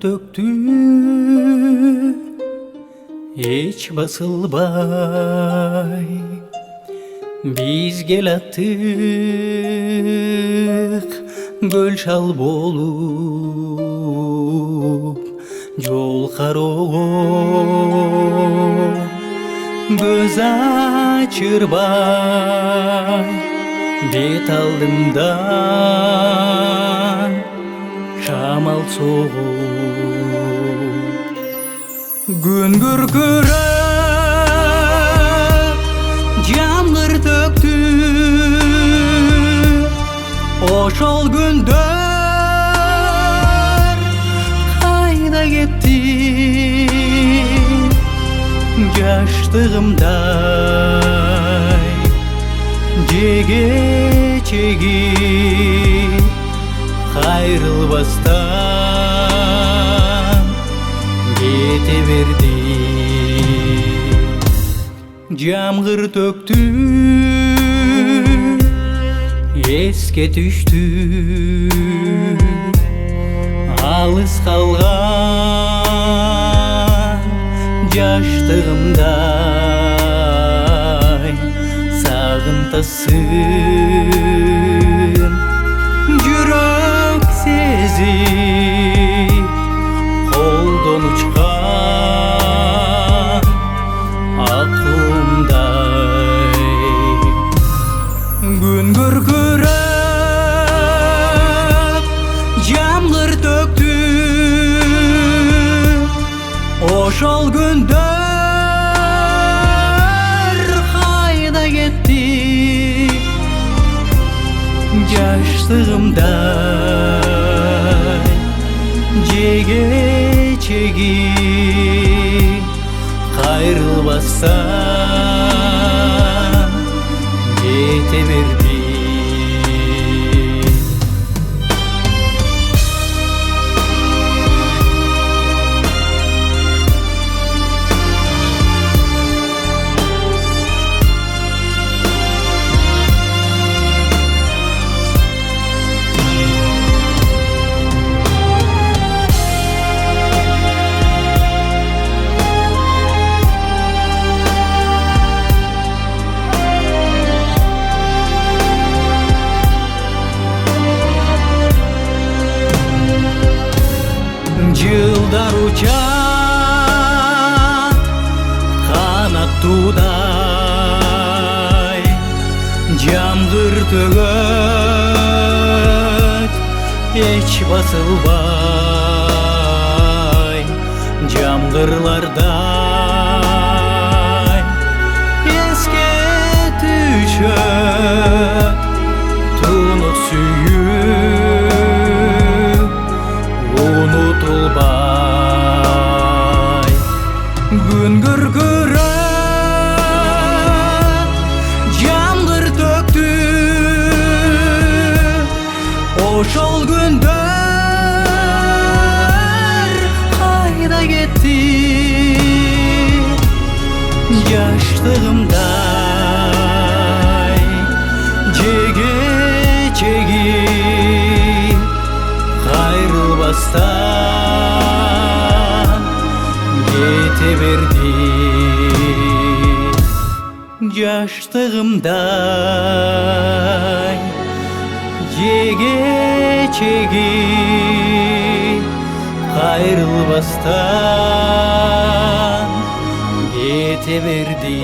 töktü hiç basılbay. Biz gel attık göl şal bolup jol karoğum göz açırбай бет алдымдан шамал соғып күн күркіреп жаңбыр төкті ошол күндөр қайда кетті жаштығымдай жеге-чеги кайрылбастан кете берди. Жамгыр төктү эске түштү алыс калган жаштыгымдай сагынтасын жүрөк сезип колдон учкан акылымдай. Күн күркүрөп жамгыр төктү ошол күндөр кайда кетти жаштыгымдай жеге-чеги кайрылбастан кете берди. Жылдар учат канаттуудай жамгыр төгөт эч басылбай жамгырлардай эске түшөт тунук сүйүү унутулбай. Күн күркүрөп жамгыр төктү ошол күндөр кайда кетти жаштыгымдай жеге-чеги кайрылбастан кете берди. Жаштыгымдай жеге-чеги кайрылбастан кете берди.